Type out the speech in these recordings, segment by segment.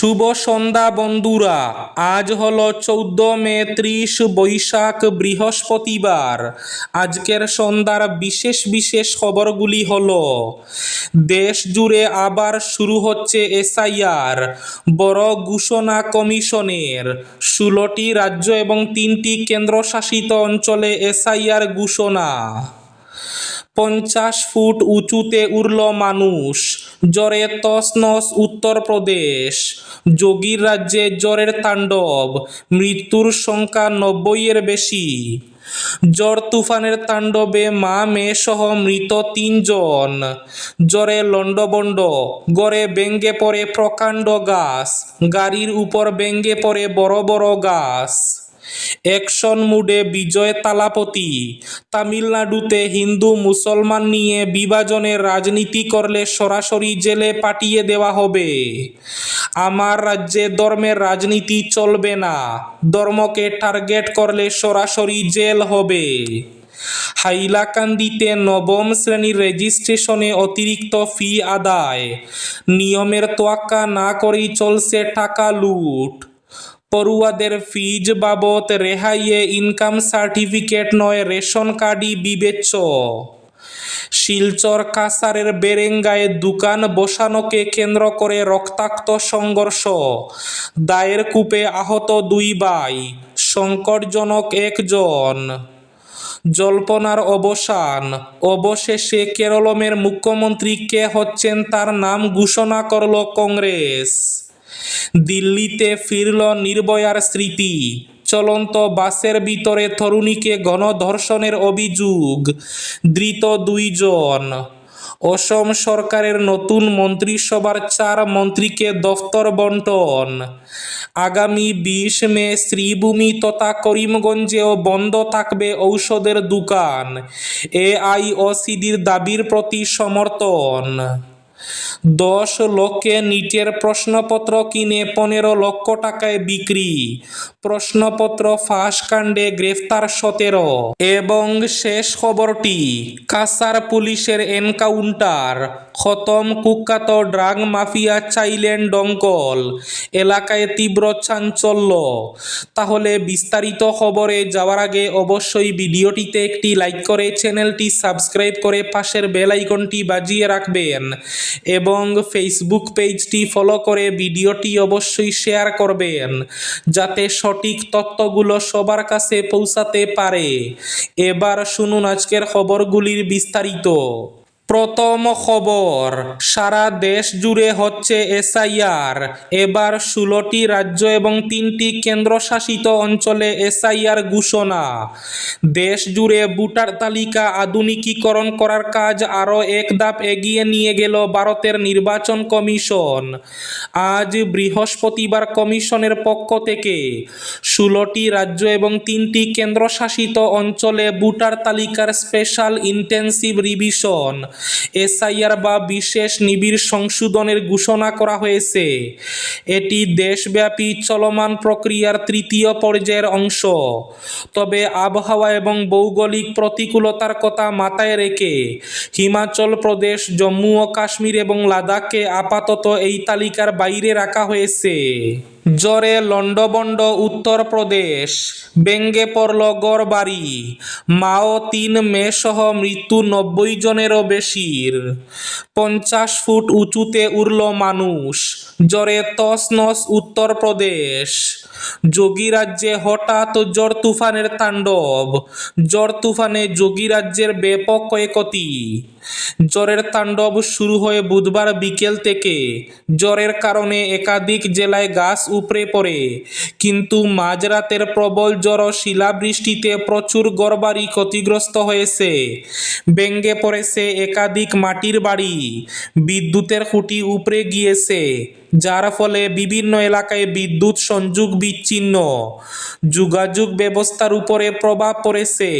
শুভ সন্ধ্যা বন্ধুরা। আজ হলো 14 মে, 30 বৈশাখ, বৃহস্পতিবার। আজকের সন্ধ্যার বিশেষ বিশেষ খবরগুলি হলো: দেশ জুড়ে আবার শুরু হচ্ছে এসআইআর, বড় ঘোষণা কমিশনের। 16টি রাজ্য এবং 3টি কেন্দ্রশাসিত অঞ্চলে এসআইআর ঘোষণা। 50 ফুট উঁচুতে উড়ল মানুষ, জ্বরে তছনছ উত্তরপ্রদেশ। যোগীর রাজ্যে জ্বরের তাণ্ডব, মৃত্যুর সংখ্যা 90-এর বেশি। জ্বর তুফানের তাণ্ডবে মা মেয়ে সহ মৃত 3 জন। জ্বরে লন্ডভন্ড, গড়ে ভেঙে পড়ে প্রকাণ্ড গাছ, গাড়ির উপর ভেঙে পড়ে বড় বড় গাছ। অ্যাকশন মুডে বিজয় থালাপতি, তামিলনাড়ুতে হিন্দু মুসলমান নিয়ে বিভাজনের রাজনীতি করলে সরাসরি জেলে পাঠিয়ে দেওয়া হবে। আমার রাজ্যে ধর্মের রাজনীতি চলবে না, ধর্মকে টার্গেট করলে সরাসরি জেল হবে। হাইলাকান্দিতে 9ম শ্রেণীর রেজিস্ট্রেশনে অতিরিক্ত ফি আদায়, নিয়মের তোয়াক্কা না করেই চলছে টাকা লুট। পড়ুয়াদের ফিজ বাবদ রেহাইয়ে ইনকাম সার্টিফিকেট নয়, রেশন কার্ডই বিবেচ্য। শিলচর কাছাড়ের বেরেঙ্গায় দোকান বসানোকে কেন্দ্র করে রক্তাক্ত সংঘর্ষ, দায়ের কূপে আহত 2 ভাই, সংকটজনক 1 জন। জল্পনার অবসান, অবশেষে কেরলের মুখ্যমন্ত্রী কে হচ্ছেন তার নাম ঘোষণা করল কংগ্রেস। দিল্লিতে ফিরল নির্ভয়ার স্মৃতি, চলন্ত বাসের ভিতরে তরুণীকে গণধর্ষণের অভিযোগ, ধৃত 2 জন। অসম সরকারের নতুন মন্ত্রিসভার 4 মন্ত্রীকে দফতর বণ্টন। আগামী 20 মে শ্রীভূমি তথা করিমগঞ্জেও বন্ধ থাকবে ঔষধের দোকান, এআইওসিডির দাবির প্রতি সমর্থন। 10 লক্ষে নিটের প্রশ্নপত্র কিনে 15 লক্ষ টাকায় বিক্রি, প্রশ্নপত্র ফাঁস কাণ্ডে গ্রেফতার 17। এবং শেষ খবরটি, কাছাড় পুলিশের এনকাউন্টার, খতম কুখ্যাত ড্রাগ মাফিয়া চাইলেন ডঙ্কল, এলাকায় তীব্র চাঞ্চল্য। তাহলে বিস্তারিত খবরে যাওয়ার আগে অবশ্যই ভিডিওটিতে একটি লাইক করে চ্যানেলটি সাবস্ক্রাইব করে পাশের বেল আইকনটি বাজিয়ে রাখবেন এবং ফেসবুক পেজটি ফলো করে ভিডিওটি অবশ্যই শেয়ার করবেন, যাতে সঠিক তথ্যগুলো সবার কাছে পৌঁছাতে পারে। এবার শুনুন আজকের খবরগুলির বিস্তারিত। প্রথম খবর, সারা দেশ জুড়ে হচ্ছে এসআইআর। এবার 16টি রাজ্য এবং 3টি কেন্দ্রশাসিত অঞ্চলে এসআইআর ঘোষণা। দেশ জুড়ে ভোটার তালিকা আধুনিকীকরণ করার কাজ আরও এক ধাপ এগিয়ে নিয়ে গেল ভারতের নির্বাচন কমিশন। আজ বৃহস্পতিবার কমিশনের পক্ষ থেকে 16টি রাজ্য এবং 3টি কেন্দ্রশাসিত অঞ্চলে ভোটার তালিকার স্পেশাল ইন্টেন্সিভ রিভিশন এসআইআর বা বিশেষ নিবিড় সংশোধনের ঘোষণা করা হয়েছে। এটি দেশব্যাপী চলমান প্রক্রিয়ার 3য় পর্যায়ের অংশ। তবে আবহাওয়া এবং ভৌগোলিক প্রতিকূলতার কথা মাথায় রেখে হিমাচল প্রদেশ, জম্মু ও কাশ্মীর এবং লাদাখকে আপাতত এই তালিকার বাইরে রাখা হয়েছে। জ্বরে লন্ডভন্ড উত্তরপ্রদেশ, ভেঙে পড়ল ঘরবাড়ি, মা ও 3 মেয়ে সহ মৃত্যু 90 জনেরও বেশির। 50 ফুট উঁচুতে উড়ল মানুষ, জ্বরে তছনছ উত্তরপ্রদেশ। যোগী রাজ্যে হঠাৎ জ্বর তুফানের তাণ্ডব, জ্বর তুফানে যোগী রাজ্যের ব্যাপক ক্ষয়ক্ষতি। জ্বরের তাণ্ডব শুরু হয়ে বুধবার বিকেল থেকে। জ্বরের কারণে একাধিক জেলায় গাছ উপড়ে পড়ে, কিন্তু মাঝরাতের প্রবল জ্বর ও শিলাবৃষ্টিতে প্রচুর ঘরবাড়ি ক্ষতিগ্রস্ত হয়েছে। ভেঙে পড়েছে একাধিক মাটির বাড়ি, বিদ্যুতের খুঁটি উপড়ে গিয়েছে, যার ফলে বিভিন্ন এলাকায় বিদ্যুৎ সংযোগ বিচ্ছিন্ন। যোগাযোগ ব্যবস্থার উপরে প্রভাব পড়েছে,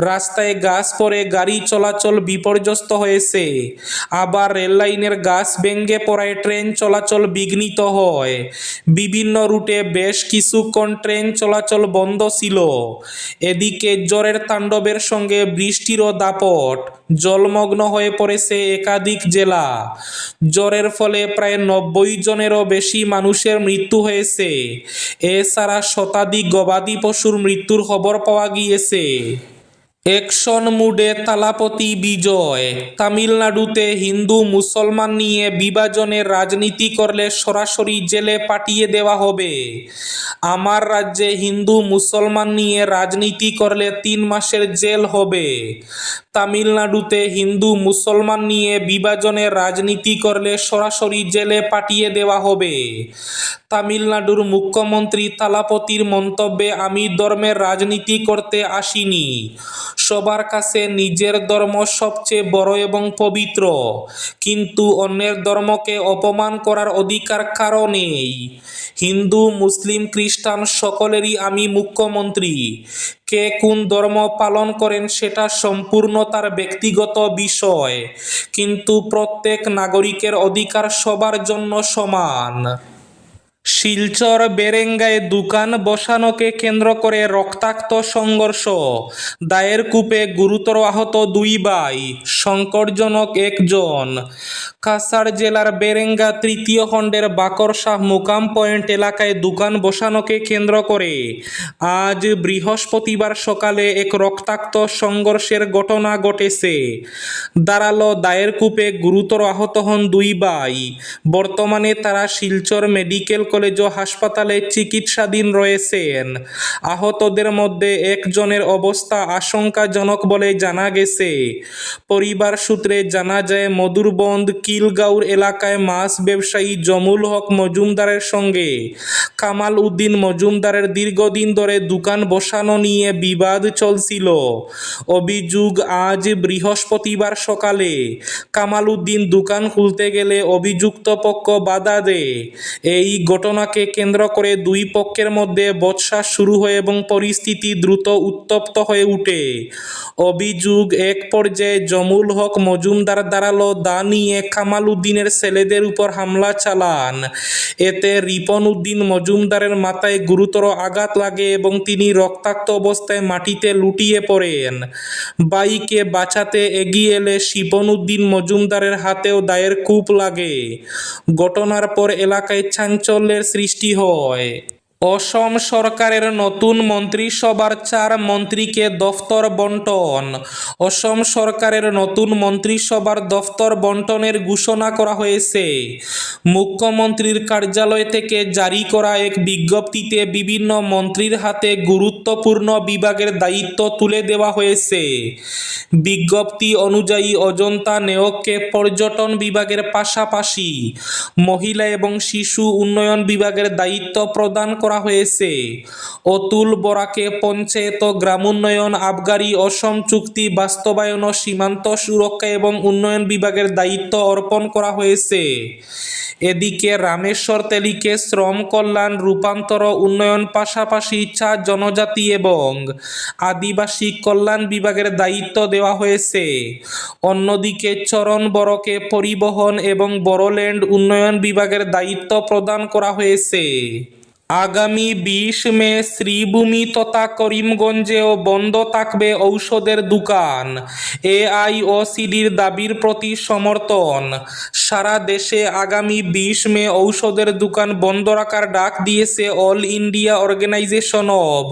রাস্তায় গাছ পড়ে গাড়ি চলাচল বিপর্যস্ত হয়েছে। আবার রেললাইনের গাছ ভেঙে পড়ায় ট্রেন চলাচল বিঘ্নিত হয়। বিভিন্ন রুটে বেশ কিছুক্ষণ ট্রেন চলাচল বন্ধ ছিল। এদিকে জ্বরের তাণ্ডবের সঙ্গে বৃষ্টিরও দাপট, জলমগ্ন হয়ে পড়েছে একাধিক জেলা। জ্বরের ফলে প্রায় 90 জনেরও বেশি মানুষের মৃত্যু হয়েছে। এছাড়া শতাধিক গবাদি পশুর মৃত্যুর খবর পাওয়া গিয়েছে। অ্যাকশন মুডে তালাপতি বিজয়। তামিলনাড়ুতে হিন্দু মুসলমান নিয়ে বিভাজনের রাজনীতি করলে সরাসরি জেলে পাঠিয়ে দেওয়া হবে। আমার রাজ্যে হিন্দু মুসলমান নিয়ে রাজনীতি করলে 3 মাসের জেল হবে। তামিলনাড়ুতে হিন্দু মুসলমান নিয়ে বিভাজনের রাজনীতি করলে সরাসরি জেলে পাঠিয়ে দেওয়া হবে। তামিলনাড়ুর মুখ্যমন্ত্রী তালাপতির মন্তব্যে, আমি ধর্মের রাজনীতি করতে আসিনি। সবার কাছে নিজের ধর্ম সবচেয়ে বড় এবং পবিত্র, কিন্তু অন্যের ধর্মকে অপমান করার অধিকার কারও নেই। হিন্দু মুসলিম খ্রিস্টান সকলেরই আমি মুখ্যমন্ত্রী। কে কোন ধর্ম পালন করেন সেটা সম্পূর্ণ তার ব্যক্তিগত বিষয়, কিন্তু প্রত্যেক নাগরিকের অধিকার সবার জন্য সমান। শিলচর বেরেঙ্গায় দোকান বসানোকে কেন্দ্র করে রক্তাক্ত সংঘর্ষ। দায়ের কূপে গুরুতর আহত 2 ভাই, সংকটজনক 1 জন। কাছাড় জেলার বেরেঙ্গা 3য় খণ্ডের বাকরশাহ মুকাম পয়েন্ট এলাকায় দোকান বসানোকে কেন্দ্র করে আজ বৃহস্পতিবার সকালে এক রক্তাক্ত সংঘর্ষের ঘটনা ঘটেছে। দাঁড়ালো দায়ের কূপে গুরুতর আহত হন 2 ভাই। বর্তমানে তারা শিলচর মেডিকেল কলেজ ও হাসপাতালে চিকিৎসাধীন রয়েছেন। আহতদের মধ্যে 1 জনের অবস্থা আশঙ্কাজনক বলে জানা গেছে। পরিবার সূত্রে জানা যায়, মধুরবন্দ কিলগাঁওর এলাকায় মাছ ব্যবসায়ী জমুল হক মজুমদারের সঙ্গে কামাল উদ্দিন মজুমদারের দীর্ঘদিন ধরে দোকান বসানো নিয়ে বিবাদ চলছিল। অভিযোগ, আজ বৃহস্পতিবার সকালে কামাল উদ্দিন দোকান খুলতে গেলে অভিযুক্ত পক্ষ বাধা দেয়। এই ঘটনাকে কেন্দ্র করে 2 পক্ষের মধ্যে বচসা শুরু হয় এবং পরিস্থিতি দ্রুত উত্তপ্ত হয়ে ওঠে। অভিযোগ, এক পর্যায়ে জমুল হক মজুমদার ধারালো দা নিয়ে কামাল উদ্দিনের ছেলেদের উপর হামলা চালান। এতে রিপন উদ্দিন মজুমদারের মাথায় গুরুতর আঘাত লাগে এবং তিনি রক্তাক্ত অবস্থায় মাটিতে লুটিয়ে পড়েন। বাইকে বাঁচাতে এগিয়ে এলে শিপন উদ্দিন মজুমদারের হাতেও দায়ের কূপ লাগে। ঘটনার পর এলাকায় চাঞ্চল্যের সৃষ্টি হয়। অসম সরকারের নতুন মন্ত্রিসভার 4 মন্ত্রীকে দফতর বন্টন। অসম সরকারের নতুন মন্ত্রিসভার দফতর বন্টনের ঘোষণা করা হয়েছে। মুখ্যমন্ত্রীর কার্যালয় থেকে জারি করা এক বিজ্ঞপ্তিতে বিভিন্ন মন্ত্রীর হাতে গুরুত্বপূর্ণ বিভাগের দায়িত্ব তুলে দেওয়া হয়েছে। বিজ্ঞপ্তি অনুযায়ী অজন্তা নেওগকে পর্যটন বিভাগের পাশাপাশি মহিলা এবং শিশু উন্নয়ন বিভাগের দায়িত্ব প্রদান করা হয়েছে। অতুল বরাকে পঞ্চায়েত ও গ্রামোন্নয়ন, আবগারি, অসম চুক্তি বাস্তবায়ন ও সীমান্ত সুরক্ষা এবং উন্নয়ন বিভাগের দায়িত্ব অর্পণ করা হয়েছে। এদিকে রামেশ্বর তেলীকে শ্রম কল্যাণ, রূপান্তর ও উন্নয়ন পাশাপাশি জনজাতি এবং আদিবাসী কল্যাণ বিভাগের দায়িত্ব দেওয়া হয়েছে। অন্যদিকে চরণ বড়কে পরিবহন এবং বড়োল্যান্ড উন্নয়ন বিভাগের দায়িত্ব প্রদান করা হয়েছে। আগামী 20 মে শ্রীভূমি তথা করিমগঞ্জেও বন্ধ থাকবে ঔষধের দোকান। এআইওসিডির দাবির প্রতি সমর্থন। সারা দেশে আগামী 20 মে ঔষধের দোকান বন্ধ রাখার ডাক দিয়েছে all India organisation of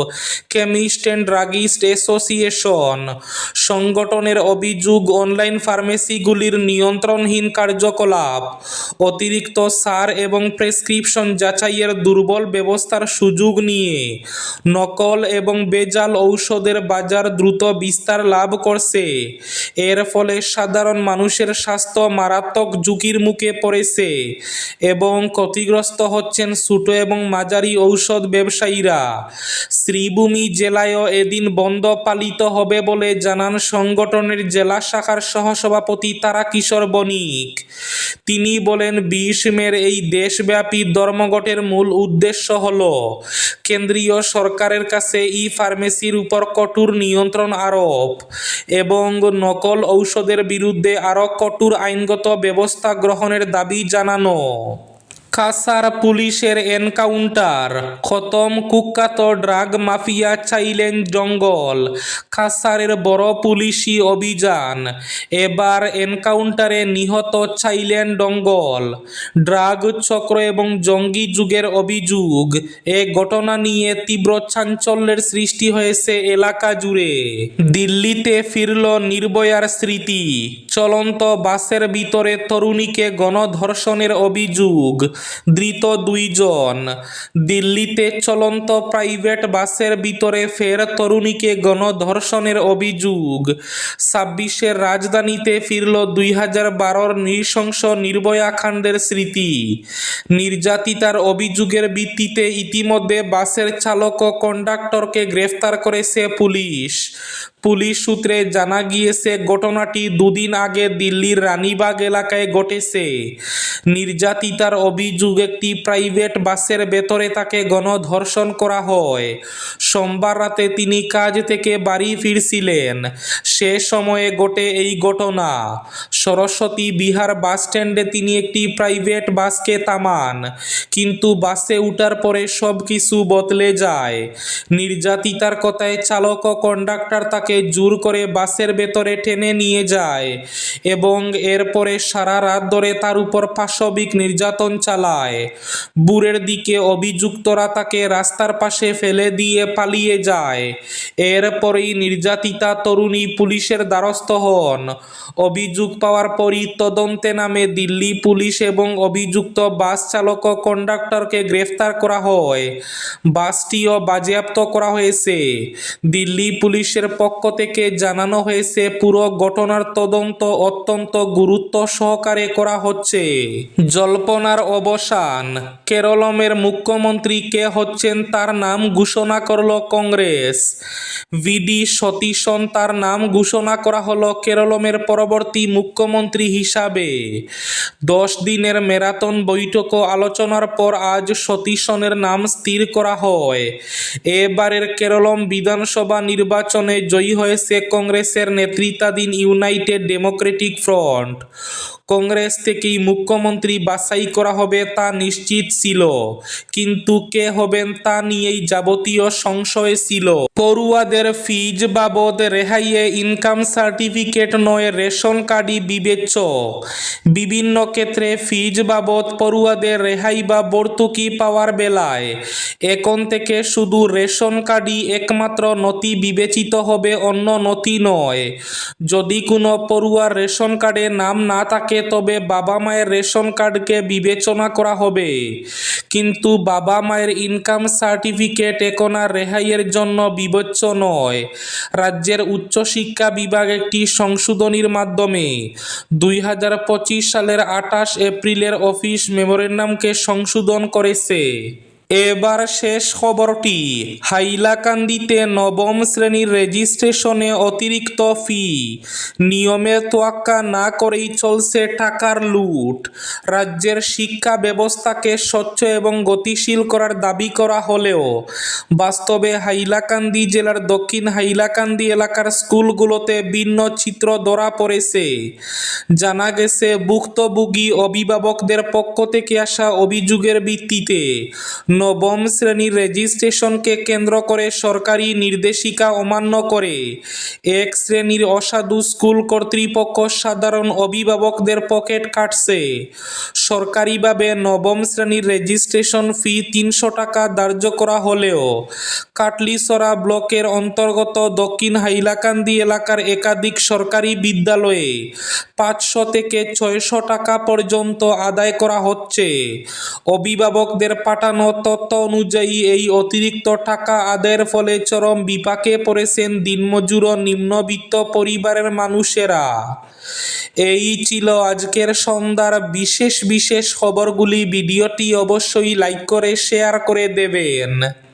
chemist and druggist association. সংগঠনের অভিযোগ, অনলাইন ফার্মেসিগুলির নিয়ন্ত্রণহীন কার্যকলাপ, অতিরিক্ত সার এবং প্রেসক্রিপশন যাচাইয়ের দুর্বল ব্যবস্থার সুযোগ নিয়ে নকল এবং ভেজাল ঔষধের বাজার দ্রুত বিস্তার লাভ করছে। এর ফলে সাধারণ মানুষের স্বাস্থ্য মারাত্মক ঝুঁকির মুখে পড়েছে এবং ক্ষতিগ্রস্ত হচ্ছেন ছোট এবং মাঝারি ঔষধ ব্যবসায়ীরা। শ্রীভূমি জেলায়ও এদিন বন্ধ পালিত হবে বলে জানান সংগঠনের জেলা শাখার সহসভাপতি তারাকিশোর বণিক। তিনি বলেন, 20 মের এই দেশব্যাপী ধর্মঘটের মূল উদ্দেশ্য হল কেন্দ্রীয় সরকারের কাছে ই-ফার্মেসির উপর কঠোর নিয়ন্ত্রণ আরোপ এবং নকল ঔষধের বিরুদ্ধে আরও কঠোর আইনগত ব্যবস্থা গ্রহণের দাবি জানানো। কাসার পুলিশের এনকাউন্টার, খতম কুখ্যাত ড্রাগ মাফিয়া চাইলেন জঙ্গল। কাসারের বড় পুলিশি অভিযান, এবার এনকাউন্টারে নিহত চাইলেন জঙ্গল। ড্রাগ চক্র এবং জঙ্গি যুগের অভিযোগ, এ ঘটনা নিয়ে তীব্র চাঞ্চল্যের সৃষ্টি হয়েছে এলাকা জুড়ে। দিল্লিতে ফিরল নির্ভয়ার স্মৃতি, চলন্ত বাসের ভিতরে তরুণীকে গণধর্ষণের অভিযোগ, ধৃত 2 জন। দিল্লিতে চলন্ত প্রাইভেট বাসের ভিতরে ফের তরুণীকে গণধর্ষণের অভিযোগ। 26-এর রাজধানীতে ফিরল 2012-র নৃশংস নির্ভয়া কাণ্ডের স্মৃতি। নির্যাতিতার অভিযোগের ভিত্তিতে ইতিমধ্যে বাসের চালক ও কন্ডাক্টরকে গ্রেফতার করেছে পুলিশ। পুলিশ সূত্রে জানা গিয়েছে, ঘটনাটি 2 দিন আগে দিল্লির রানীবাগ এলাকায় ঘটেছে। নির্যাতিতার অভিযোগ, একটি প্রাইভেট বাসের ভেতরে তাকে গণধর্ষণ করা হয়। সোমবার রাতে তিনি কাজ থেকে বাড়ি ফিরছিলেন, সে সময়ে ঘটে এই ঘটনা। সরস্বতী বিহার বাস স্ট্যান্ডে তিনি একটি প্রাইভেট বাসকে থামান, কিন্তু বাসে ওঠার পরে সব কিছু বদলে যায়। নির্যাতিতার কথায় চালক ও কন্ডাক্টর তাকে জোর করে বাসের ভেতরে টেনে নিয়ে যায় এবং এরপরে সারা রাত ধরে তার উপর পাশবিক নির্যাতন চালায়। ভোরের দিকে অভিযুক্তরা তাকে রাস্তার পাশে ফেলে দিয়ে পালিয়ে যায়। এরপরেই নির্যাতিতা তরুণী পুলিশের দ্বারস্থ হন। অভিযোগ পাওয়ার পরই তদন্তে নামে দিল্লি পুলিশ এবং অভিযুক্ত বাস চালক ও কন্ডাক্টরকে গ্রেফতার করা হয়। বাসটিও বাজেয়াপ্ত করা হয়েছে। দিল্লি পুলিশের পক্ষ থেকে জানানো হয়েছে, পুরো ঘটনার তদন্ত অত্যন্ত গুরুত্ব সহকারে করা হচ্ছে। জল্পনার অবসান, কেরলের মুখ্যমন্ত্রী কে হচ্ছেন তার নাম ঘোষণা করল কংগ্রেস। ভিডি সতীশন তার নাম ঘোষণা করা হলো কেরলের পরবর্তী মুখ্যমন্ত্রী হিসাবে। 10 দিনের ম্যারাথন বৈঠক ও আলোচনার পর আজ সতীশনের নাম স্থির করা হয়। এবারের কেরল বিধানসভা নির্বাচনে জয়ী হয়েছে কংগ্রেসের নেতৃত্বাধীন ইউনাইটেড ডেমোক্রেটিক ফ্রন্ট। কংগ্রেস থেকেই মুখ্যমন্ত্রী বাছাই করা হবে তা নিশ্চিত ছিল, কিন্তু কে হবেন তা নিয়েই যাবতীয় সংশয় ছিল। পড়ুয়াদের ফিজ বাবদ রেহাইয়ে ইনকাম সার্টিফিকেট নয়, রেশন কার্ডই বিবেচ্য। বিভিন্ন ক্ষেত্রে ফিজ বাবদ পড়ুয়াদের রেহাই বা ভর্তুকি পাওয়ার বেলায় এখন থেকে শুধু রেশন কার্ডই একমাত্র নথি বিবেচিত হবে, অন্য নথি নয়। যদি কোনো পড়ুয়ার রেশন কার্ডে নাম না থাকে তবে বাবা মায়ের রেশন কার্ডকে বিবেচনা করা হবে, কিন্তু বাবা মায়ের ইনকাম সার্টিফিকেট এখন আর রেহাইয়ের জন্য বিবেচ্য নয়। রাজ্যের উচ্চশিক্ষা বিভাগ একটি সংশোধনীর মাধ্যমে 2025 সালের 28 এপ্রিলের অফিস মেমোরেন্ডামকে সংশোধন করেছে। এবার শেষ খবরটি, হাইলাকান্দিতে নবম শ্রেণীর রেজিস্ট্রেশনে অতিরিক্ত ফি, নিয়মের তোয়াক্কা না করেই চলছে টাকার লুট। রাজ্যের শিক্ষা ব্যবস্থাকে স্বচ্ছ এবং গতিশীল করার দাবি করা হলেও বাস্তবে হাইলাকান্দি জেলার দক্ষিণ হাইলাকান্দি এলাকার স্কুলগুলোতে ভিন্ন চিত্র ধরা পড়েছে। জানা গেছে, ভুক্তভোগী অভিভাবকদের পক্ষ থেকে আসা অভিযোগের ভিত্তিতে নবম শ্রেণীর রেজিস্ট্রেশনকে কেন্দ্র করে সরকারি নির্দেশিকা অমান্য করে 1 শ্রেণীর অসাধু স্কুল কর্তৃপক্ষ সাধারণ অভিভাবকদের পকেট কাটছে। সরকারিভাবে নবম শ্রেণীর রেজিস্ট্রেশন ফি 300 টাকা ধার্য করা হলেও কাটলিছড়া ব্লকের অন্তর্গত দক্ষিণ হাইলাকান্দি এলাকার একাধিক সরকারি বিদ্যালয়ে 500 থেকে 600 টাকা পর্যন্ত আদায় করা হচ্ছে। অভিভাবকদের পাঠানো তথ্য অনুযায়ী এই অতিরিক্ত টাকা আদায়ের ফলে চরম বিপাকে পড়েছেন দিনমজুর ও নিম্নবিত্ত পরিবারের মানুষেরা। এই ছিল আজকের সন্ধ্যার বিশেষ খবরগুলি। ভিডিওটি অবশ্যই লাইক করে শেয়ার করে দেবেন।